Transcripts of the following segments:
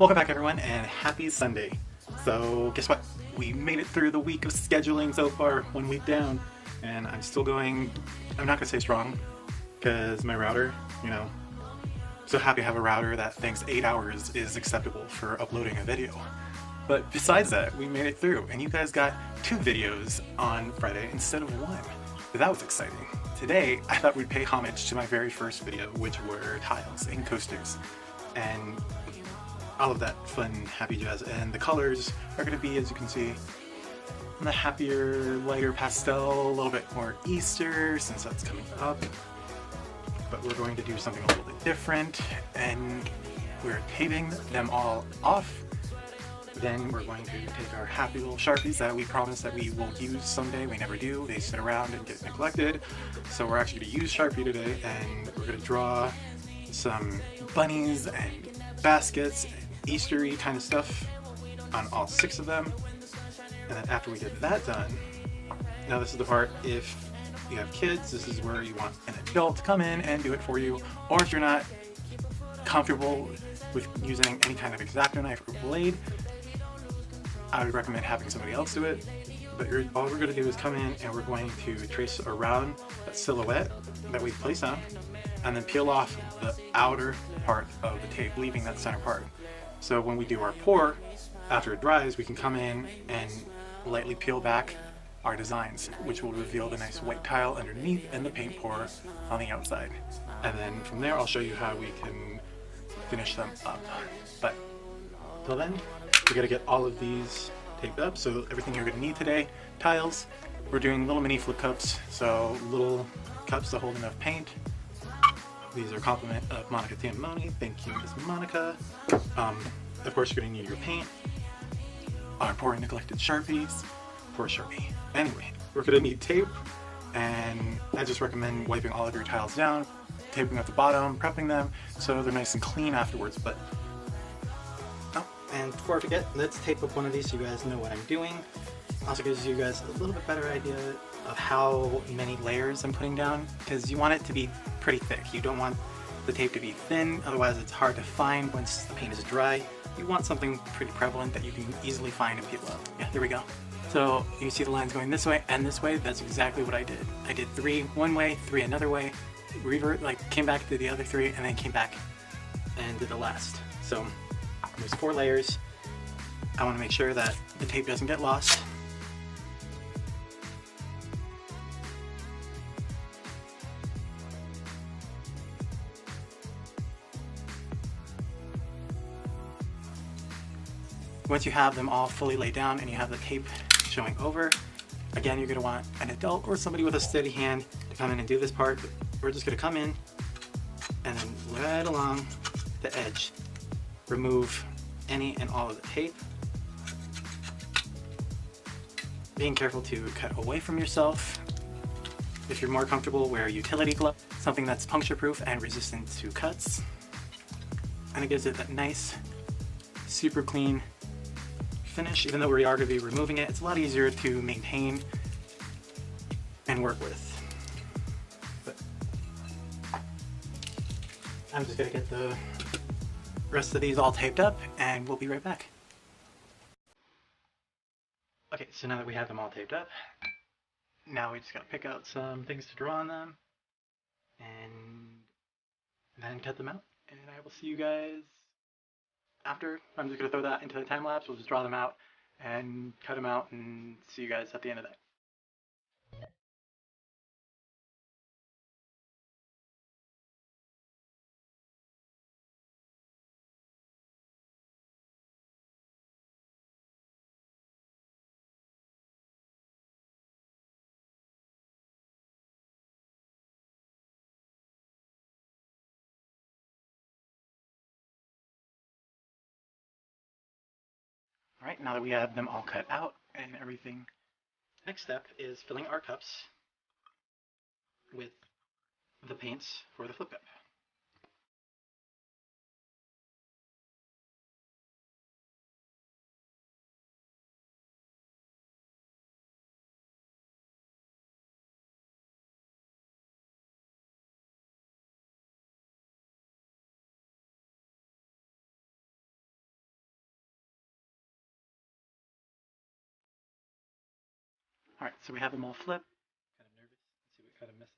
Welcome back everyone and happy Sunday. So guess what? We made it through the week of scheduling so far, 1 week down, and I'm still going, I'm not gonna say strong, because my router, so happy to have a router that thinks 8 hours is acceptable for uploading a video. But besides that, we made it through, and you guys got 2 videos on Friday instead of 1. That was exciting. Today, I thought we'd pay homage to my very first video, which were tiles and coasters, and all of that fun, happy jazz. And the colors are going to be, as you can see, the happier, lighter pastel, a little bit more Easter, since that's coming up. But we're going to do something a little bit different, and we're taping them all off. Then we're going to take our happy little Sharpies that we promised that we will use someday. We never do. They sit around and get neglected. So we're actually going to use Sharpie today, and we're going to draw some bunnies and baskets and Eastery kind of stuff on all 6 of them. And then after we get that done, now this is the part, if you have kids, this is where you want an adult to come in and do it for you. Or if you're not comfortable with using any kind of X-Acto knife or blade, I would recommend having somebody else do it. But all we're going to do is come in and we're going to trace around that silhouette that we place on, and then peel off the outer part of the tape, leaving that center part. So when we do our pour, after it dries, we can come in and lightly peel back our designs, which will reveal the nice white tile underneath and the paint pour on the outside. And then from there, I'll show you how we can finish them up. But till then, we gotta get all of these taped up. So everything you're gonna need today: tiles. We're doing little mini flip cups, so little cups to hold enough paint. These are a compliment of Monica Tiamoni. Thank you, Miss Monica. Of course, you're gonna need your paint, our poor neglected Sharpies. Poor Sharpie. Anyway, we're gonna need tape, and I just recommend wiping all of your tiles down, taping at the bottom, prepping them so they're nice and clean afterwards. But and before I forget, let's tape up one of these so you guys know what I'm doing. Also gives you guys a little bit better idea of how many layers I'm putting down, because you want it to be pretty thick. You don't want the tape to be thin, otherwise it's hard to find once the paint is dry. You want something pretty prevalent that you can easily find and peel up. Yeah, there we go. So you see the lines going this way and this way. That's exactly what I did. I did 3 one way, 3 another way, revert, came back to the other 3, and then came back and did the last. So there's 4 layers. I want to make sure that the tape doesn't get lost. Once you have them all fully laid down and you have the tape showing over, again, you're going to want an adult or somebody with a steady hand to come in and do this part. We're just going to come in and then right along the edge, remove any and all of the tape. Being careful to cut away from yourself. If you're more comfortable, wear a utility glove, something that's puncture proof and resistant to cuts. And it gives it that nice, super clean finish. Even though we are going to be removing it, it's a lot easier to maintain and work with. But I'm just going to get the rest of these all taped up, and we'll be right back. Okay, so now that we have them all taped up, now we just got to pick out some things to draw on them and then cut them out, and I will see you guys after. I'm just going to throw that into the time lapse. We'll just draw them out and cut them out, and see you guys at the end of that. Alright, now that we have them all cut out and everything, next step is filling our cups with the paints for the flip cup. Alright, so we have them all flipped. Kind of nervous. Let's see what kind of messes.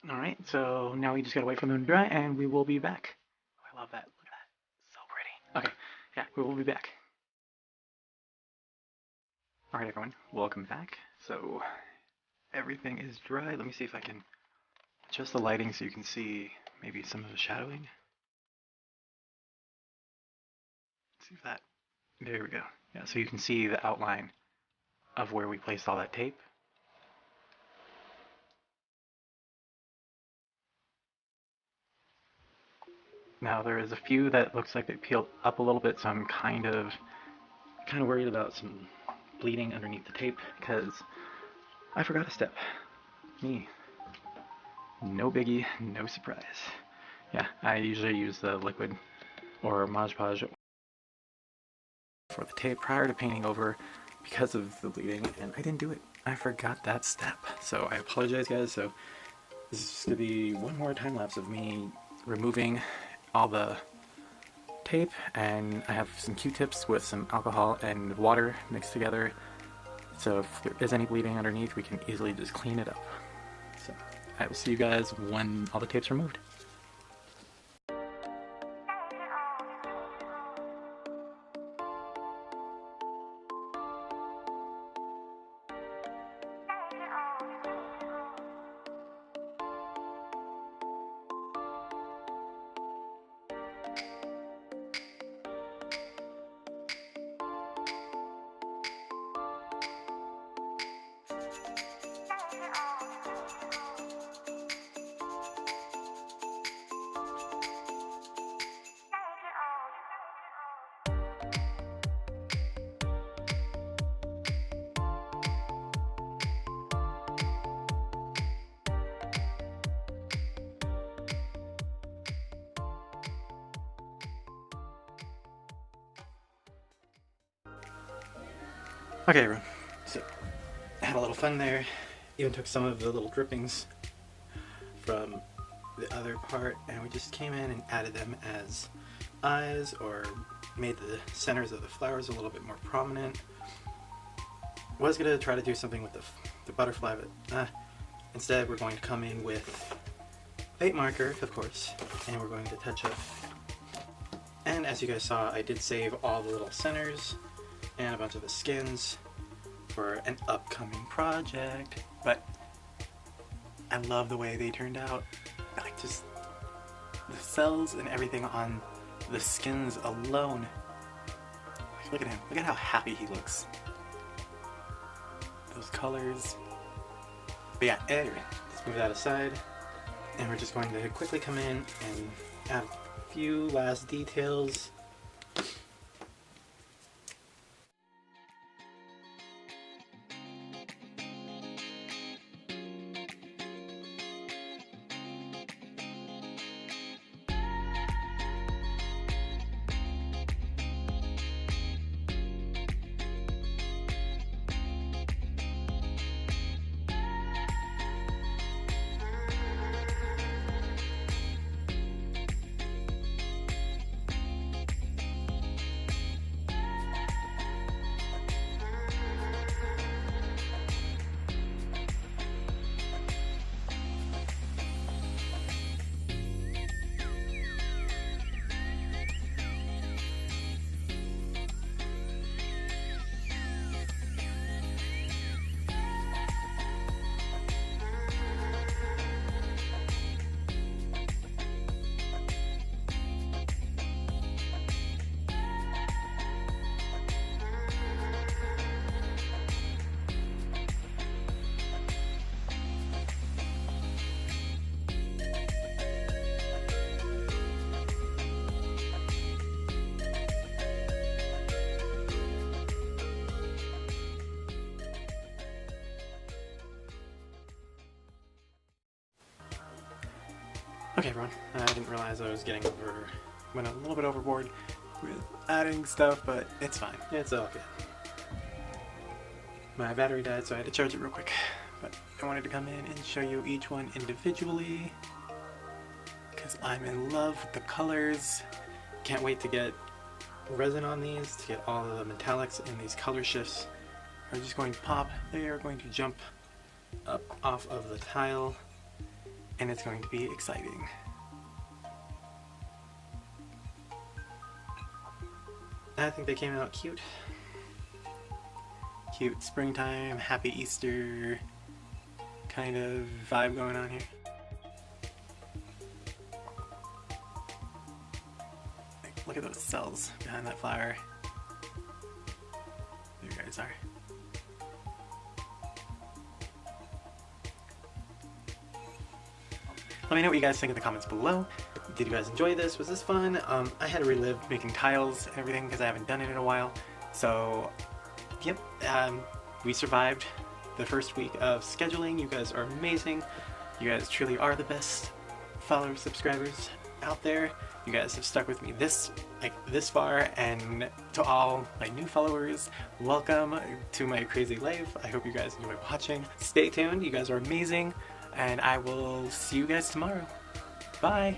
Alright, so now we just gotta wait for them to dry and we will be back. Oh, I love that. Look at that. So pretty. Okay, yeah, we will be back. Alright everyone, welcome back. So everything is dry. Let me see if I can adjust the lighting so you can see maybe some of the shadowing. Let's see if that, there we go. Yeah, so you can see the outline of where we placed all that tape. Now there is a few that looks like they peeled up a little bit, so I'm kind of worried about some bleeding underneath the tape because I forgot a step. Me. No biggie, no surprise. Yeah, I usually use the liquid or Mod Podge for the tape prior to painting over because of the bleeding, and I didn't do it. I forgot that step. So I apologize, guys. So this is just going to be one more time lapse of me removing all the tape, and I have some Q-tips with some alcohol and water mixed together. So if there is any bleeding underneath, we can easily just clean it up. So I will see you guys when all the tape's removed. Okay everyone, so I had a little fun there, even took some of the little drippings from the other part and we just came in and added them as eyes or made the centers of the flowers a little bit more prominent. Was going to try to do something with the butterfly, but instead we're going to come in with paint marker, of course, and we're going to touch up. And as you guys saw, I did save all the little centers and a bunch of the skins for an upcoming project, but I love the way they turned out. Like just the cells and everything on the skins alone. Like, look at him, look at how happy he looks. Those colors. But yeah, anyway, let's move that aside and we're just going to quickly come in and add a few last details. Okay everyone, I didn't realize I was went a little bit overboard with adding stuff, but it's fine. It's all good. My battery died, so I had to charge it real quick. But I wanted to come in and show you each one individually because I'm in love with the colors. Can't wait to get resin on these, to get all of the metallics and these color shifts are just going to pop. They are going to jump up off of the tile, and it's going to be exciting. I think they came out cute. Cute springtime, happy Easter kind of vibe going on here. Look at those cells behind that flower. There you guys are. Let me know what you guys think in the comments below. Did you guys enjoy this? Was this fun? I had to relive making tiles and everything because I haven't done it in a while. So, yep, we survived the first week of scheduling. You guys are amazing. You guys truly are the best followers, subscribers out there. You guys have stuck with me this far, and to all my new followers, welcome to my crazy life. I hope you guys enjoy watching. Stay tuned, you guys are amazing, and I will see you guys tomorrow. Bye!